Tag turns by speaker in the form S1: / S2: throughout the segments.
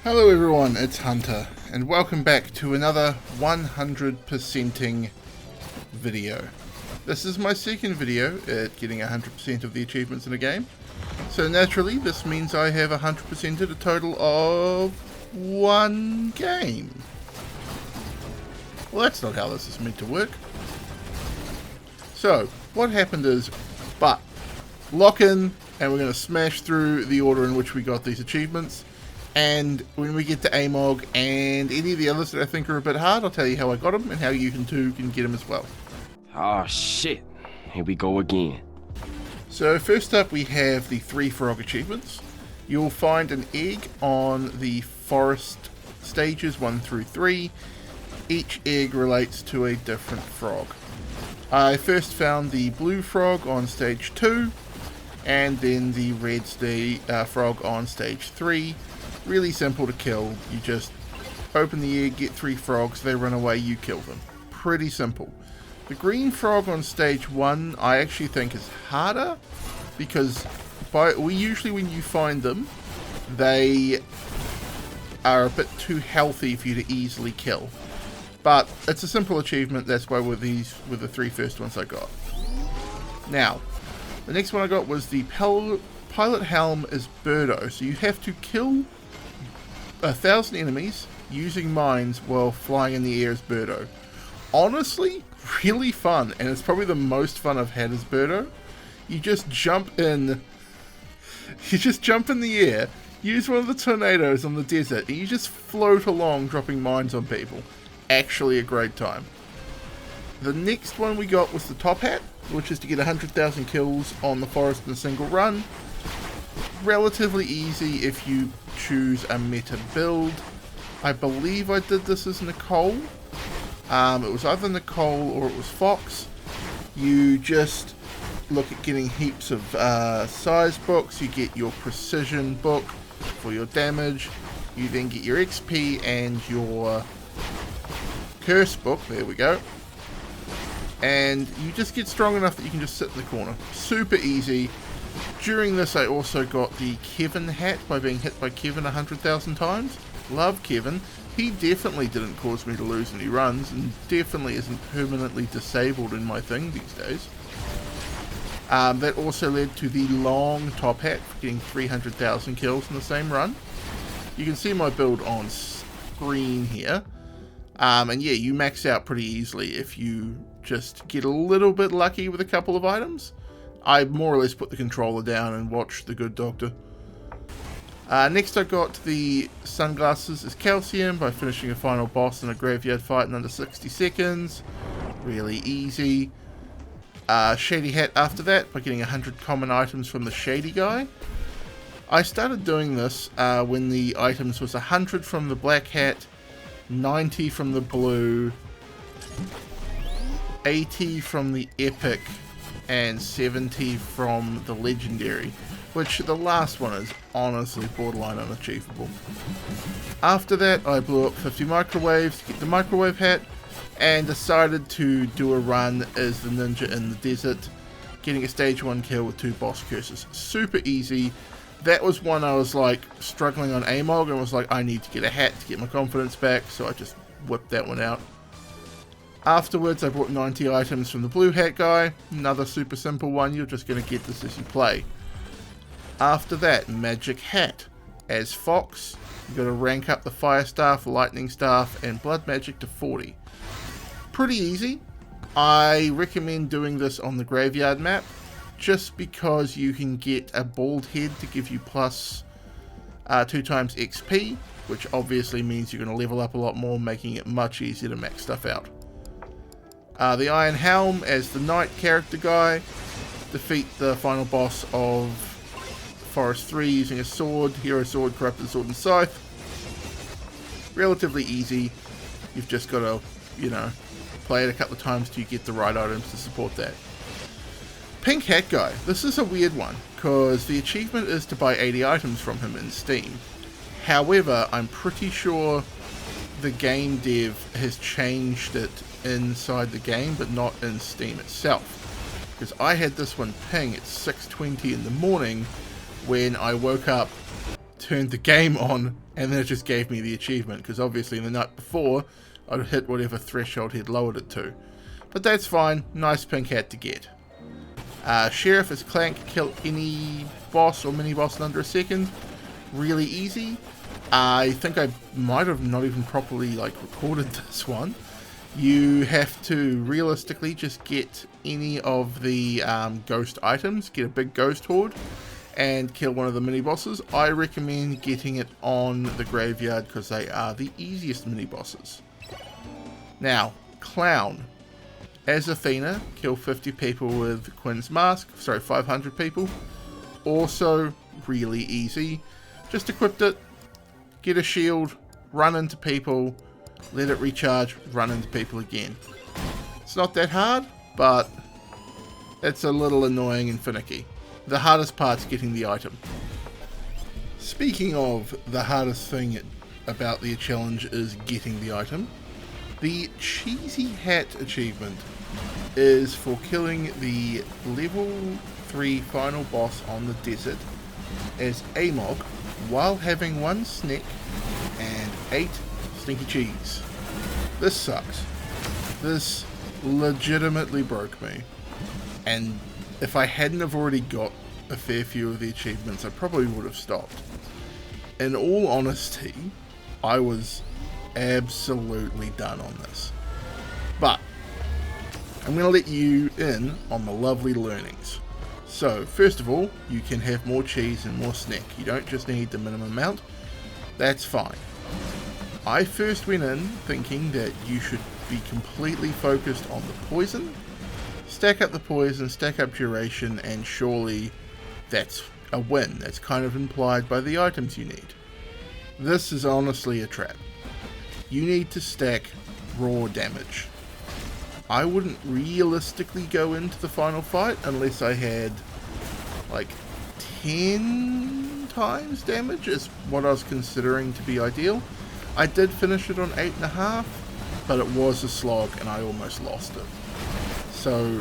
S1: Hello everyone, it's Hunter, and welcome back to another 100%ing video. This is my second video at getting 100% of the achievements in a game, so naturally this means I have 100%ed a total of one game. Well, that's not how this is meant to work. So, what happened is, lock in, and we're going to smash through the order in which we got these achievements. And when we get to Amog and any of the others that I think are a bit hard, I'll tell you how I got them and how you can get them as well.
S2: Oh shit, here we go again.
S1: So first up we have the 3 frog achievements. You'll find an egg on the forest stages 1 through 3. Each egg relates to a different frog. I first found the blue frog on stage 2, and then the red frog on stage 3. Really simple to kill. You just open the egg, get 3 frogs, they run away, you kill them. Pretty simple. The green frog on stage 1 I actually think is harder, because usually when you find them, they are a bit too healthy for you to easily kill. But it's a simple achievement, that's why with the 3 first ones I got. Now, the next one I got was the pilot helm is Birdo, so you have to kill 1,000 enemies using mines while flying in the air as Birdo. Honestly, really fun, and it's probably the most fun I've had as Birdo. You just jump in the air, use one of the tornadoes on the desert, and you just float along dropping mines on people. Actually a great time. The next one we got was the top hat, which is to get 100,000 kills on the forest in a single run. Relatively easy if you choose a meta build. I believe I did this as Nicole. It was either Nicole or it was Fox. You just look at getting heaps of size books. You get your precision book for your damage. You then get your XP and your curse book. There we go. And you just get strong enough that you can just sit in the corner. Super easy. During this I also got the Kevin hat by being hit by Kevin 100,000 times. Love Kevin. He definitely didn't cause me to lose any runs, and definitely isn't permanently disabled in my thing these days. That also led to the long top hat for getting 300,000 kills in the same run. You can see my build on screen here. And yeah, you max out pretty easily if you just get a little bit lucky with a couple of items. I more or less put the controller down and watched The Good Doctor. Next I got the sunglasses as calcium by finishing a final boss in a graveyard fight in under 60 seconds. Really easy. Shady hat after that by getting 100 common items from the shady guy. I started doing this when the items was 100 from the black hat, 90 from the blue, 80 from the epic, and 70 from the legendary, which the last one is honestly borderline unachievable. After that I blew up 50 microwaves to get the microwave hat, and decided to do a run as the ninja in the desert, getting a stage 1 kill with 2 boss curses. Super easy. That was one I was like struggling on Amog and was like, I need to get a hat to get my confidence back, so I just whipped that one out. Afterwards I bought 90 items from the blue hat guy, another super simple one, you're just going to get this as you play. After that, magic hat. As Fox, you've got to rank up the fire staff, lightning staff, and blood magic to 40. Pretty easy. I recommend doing this on the graveyard map, just because you can get a bald head to give you plus 2 times XP, which obviously means you're going to level up a lot more, making it much easier to max stuff out. The Iron Helm as the knight character guy, defeat the final boss of Forest 3 using a sword, hero sword, corrupted sword and scythe. Relatively easy, you've just got to, play it a couple of times till you get the right items to support that. Pink hat guy, this is a weird one, because the achievement is to buy 80 items from him in Steam. However, I'm pretty sure the game dev has changed it inside the game, but not in Steam itself. Because I had this one ping at 6:20 in the morning when I woke up turned the game on, and then it just gave me the achievement, because obviously the night before I'd hit whatever threshold he'd lowered it to. But that's fine, nice pink hat to get. Sheriff is Clank, kill any boss or mini boss in under a second. Really easy. I think I might have not even properly recorded this one. You have to realistically just get any of the ghost items, get a big ghost horde, and kill one of the mini bosses. I recommend getting it on the graveyard because they are the easiest mini bosses. Now, Clown. As Athena, kill 50 people with Quinn's Mask. Sorry, 500 people. Also, really easy. Just equip it, get a shield, run into people, let it recharge, run into people again. It's not that hard, but it's a little annoying and finicky. The hardest part's getting the item. Speaking of the hardest thing about the challenge is getting the item, the Cheesy Hat achievement is for killing the level 3 final boss on the desert as Amog while having 1 snack and 8 stinky cheese. This sucks. This legitimately broke me. And if I hadn't have already got a fair few of the achievements, I probably would have stopped. In all honesty, I was absolutely done on this. But I'm going to let you in on the lovely learnings. So, first of all, you can have more cheese and more snack. You don't just need the minimum amount. That's fine. I first went in thinking that you should be completely focused on the poison. Stack up the poison, stack up duration, and surely that's a win. That's kind of implied by the items you need. This is honestly a trap. You need to stack raw damage. I wouldn't realistically go into the final fight unless I had 10 times damage is what I was considering to be ideal. I did finish it on 8.5, but it was a slog and I almost lost it. So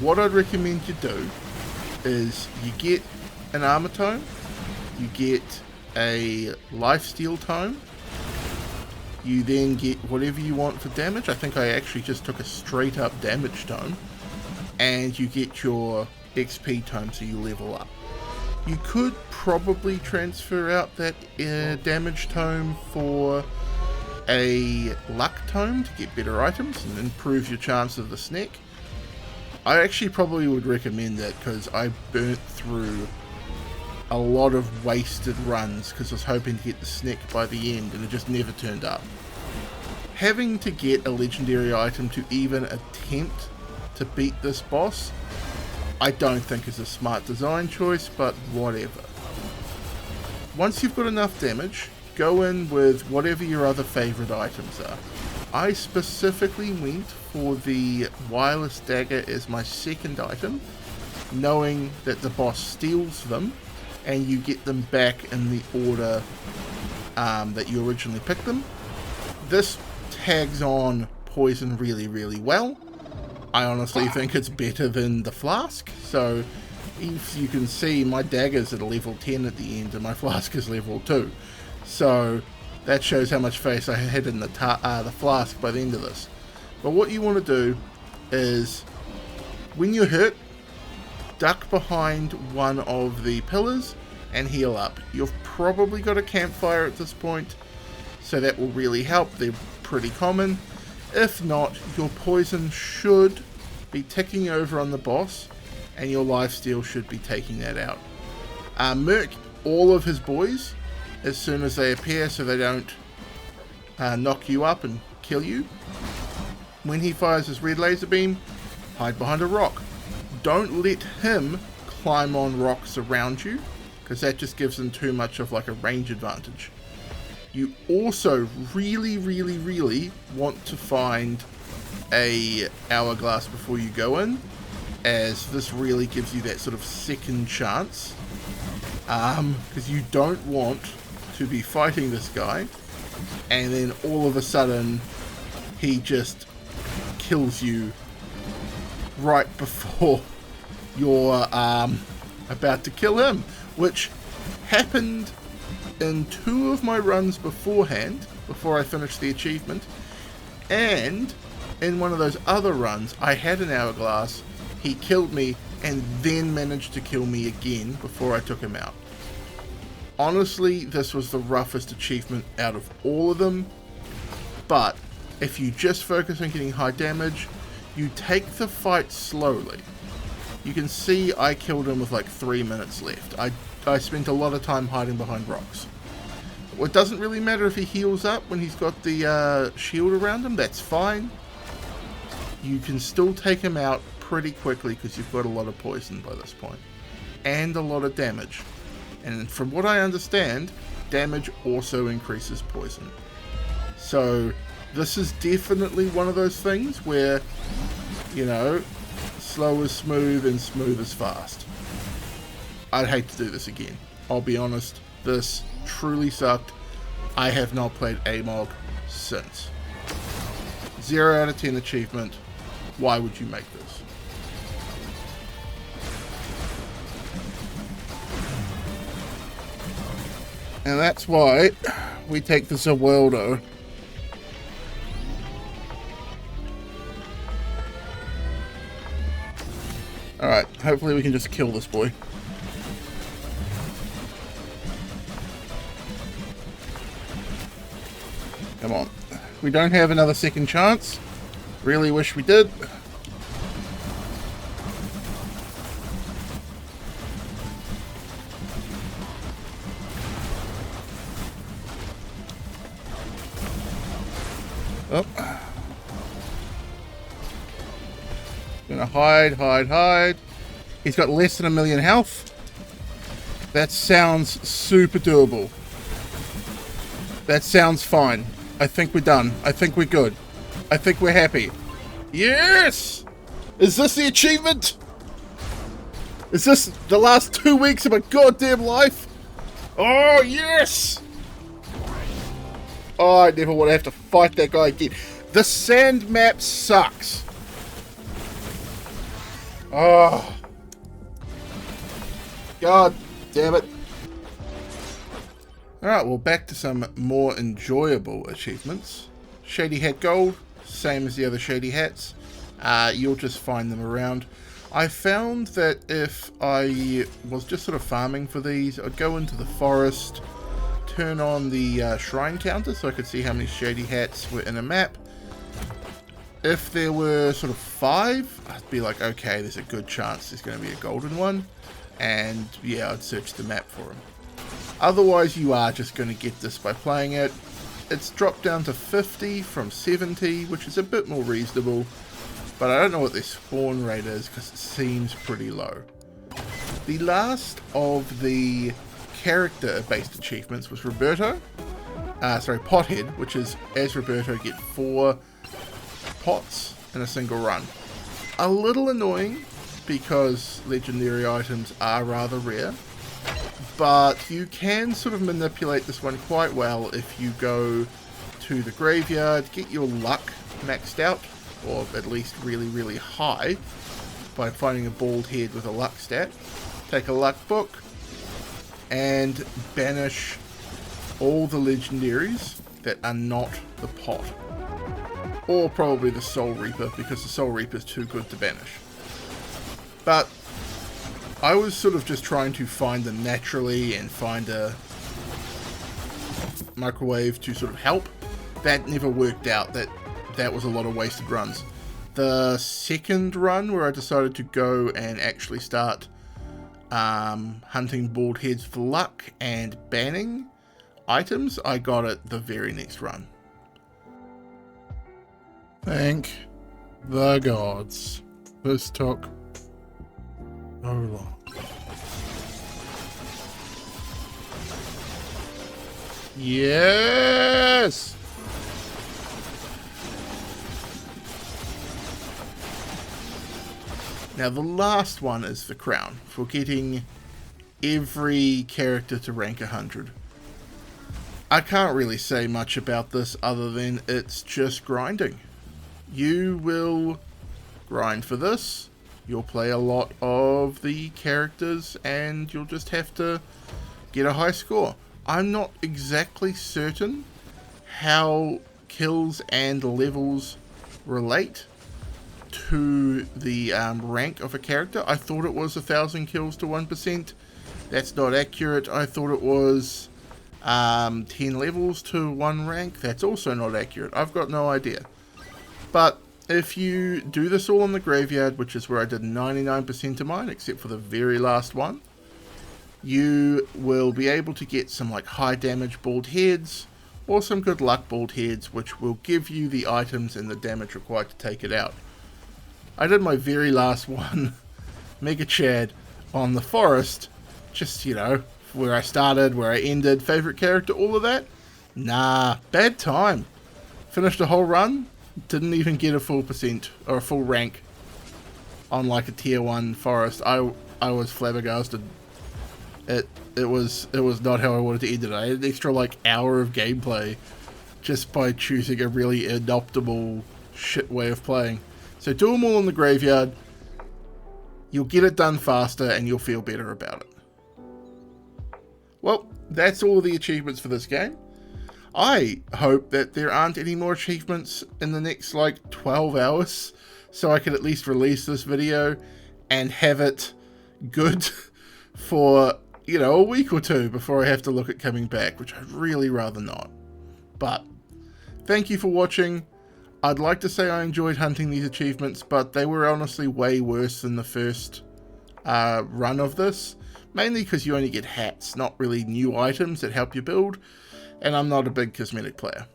S1: what I'd recommend you do is you get an armor tome, you get a lifesteal tome, you then get whatever you want for damage. I think I actually just took a straight up damage tome, and you get your XP tome so you level up. You could probably transfer out that damage tome for a luck tome to get better items and improve your chance of the snack. I actually probably would recommend that because I burnt through a lot of wasted runs because I was hoping to get the snack by the end and it just never turned up. Having to get a legendary item to even attempt to beat this boss, I don't think is a smart design choice, but whatever. Once you've got enough damage, go in with whatever your other favourite items are. I specifically went for the wireless dagger as my second item, knowing that the boss steals them and you get them back in the order that you originally picked them. This tags on poison really, really well. I honestly think it's better than the flask. So if you can see, my dagger's at a level 10 at the end and my flask is level 2. So that shows how much face I had in the flask by the end of this. But what you want to do is, when you're hurt, duck behind one of the pillars and heal up. You've probably got a campfire at this point, so that will really help. They're pretty common. If not, your poison should be ticking over on the boss and your lifesteal should be taking that out. Merc all of his boys as soon as they appear so they don't knock you up and kill you. When he fires his red laser beam, hide behind a rock. Don't let him climb on rocks around you because that just gives him too much of a range advantage. You also really, really, really want to find a hourglass before you go in, as this really gives you that sort of second chance. Because you don't want to be fighting this guy, and then all of a sudden, he just kills you right before you're about to kill him, which happened in 2 of my runs beforehand, before I finished the achievement, and in one of those other runs, I had an hourglass, he killed me, and then managed to kill me again before I took him out. Honestly, this was the roughest achievement out of all of them, but if you just focus on getting high damage, you take the fight slowly. You can see I killed him with like 3 minutes left. I spent a lot of time hiding behind rocks. It doesn't really matter if he heals up when he's got the shield around him, that's fine. You can still take him out pretty quickly because you've got a lot of poison by this point. And a lot of damage. And from what I understand, damage also increases poison. So this is definitely one of those things where, you know, slow is smooth and smooth is fast. I'd hate to do this again. I'll be honest, this truly sucked. I have not played AMOG since. 0 out of 10 achievement. Why would you make this? And that's why we take the Zaweldo. Alright, hopefully we can just kill this boy. Come on. We don't have another second chance. Really wish we did. Oh. Gonna hide. He's got less than 1,000,000 health. That sounds super doable. That sounds fine. I think we're done. I think we're good. I think we're happy. Yes! Is this the achievement? Is this the last 2 weeks of my goddamn life? Oh, yes! Oh, I never want to have to fight that guy again. The sand map sucks. Oh. God damn it. Alright, well, back to some more enjoyable achievements. Shady Hat Gold, same as the other Shady Hats. You'll just find them around. I found that if I was just sort of farming for these, I'd go into the forest, turn on the shrine counter so I could see how many Shady Hats were in a map. If there were sort of 5, I'd be like, okay, there's a good chance there's going to be a golden one. And yeah, I'd search the map for them. Otherwise, you are just going to get this by playing it. It's dropped down to 50 from 70, which is a bit more reasonable. But I don't know what their spawn rate is because it seems pretty low. The last of the character-based achievements was Pothead, which is as Roberto get 4 pots in a single run. A little annoying because legendary items are rather rare, but you can sort of manipulate this one quite well if you go to the graveyard, get your luck maxed out, or at least really, really high, by finding a bald head with a luck stat, take a luck book, and banish all the legendaries that are not the pot. Or probably the Soul Reaper, because the Soul Reaper is too good to banish. But I was sort of just trying to find them naturally and find a microwave to sort of help. That never worked out. That was a lot of wasted runs. The second run where I decided to go and actually start hunting bald heads for luck and banning items, I got it the very next run. Thank the gods. This took so long. Yes! Now the last one is the crown, for getting every character to rank 100. I can't really say much about this other than it's just grinding. You will grind for this, you'll play a lot of the characters, and you'll just have to get a high score. I'm not exactly certain how kills and levels relate to the rank of a character. I thought it was 1,000 kills to 1%. That's not accurate. I thought it was 10 levels to 1 rank. That's also not accurate. I've got no idea. But if you do this all in the graveyard, which is where I did 99% of mine, except for the very last one, you will be able to get some like high damage bald heads, or some good luck bald heads, which will give you the items and the damage required to take it out. I did my very last one, Mega Chad, on the forest, just, you know, where I started, where I ended, favourite character, all of that. Nah, bad time. Finished a whole run, didn't even get a full percent, or a full rank, on like a tier 1 forest. I was flabbergasted. It was not how I wanted to end it. I had an extra like hour of gameplay just by choosing a really inoptimal shit way of playing. So do them all in the graveyard. You'll get it done faster and you'll feel better about it. Well, that's all the achievements for this game. I hope that there aren't any more achievements in the next like 12 hours, so I can at least release this video and have it good for, you know, a week or two before I have to look at coming back, which I'd really rather not. But thank you for watching. I'd like to say I enjoyed hunting these achievements, but they were honestly way worse than the first run of this. Mainly because you only get hats, not really new items that help you build, and I'm not a big cosmetic player.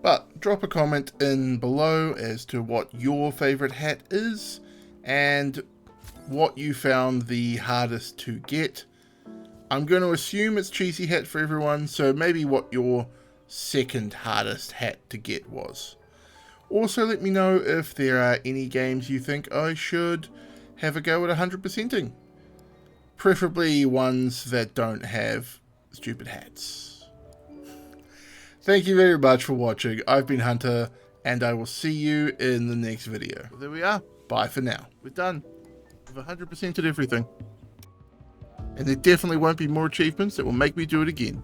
S1: But drop a comment in below as to what your favourite hat is, and what you found the hardest to get. I'm going to assume it's cheesy hat for everyone, so maybe what your second hardest hat to get was. Also let me know if there are any games you think I should have a go at 100%ing. Preferably ones that don't have stupid hats. Thank you very much for watching. I've been Hunter, and I will see you in the next video. There we are. Bye for now. We're done. We've 100%ed everything. And there definitely won't be more achievements that will make me do it again.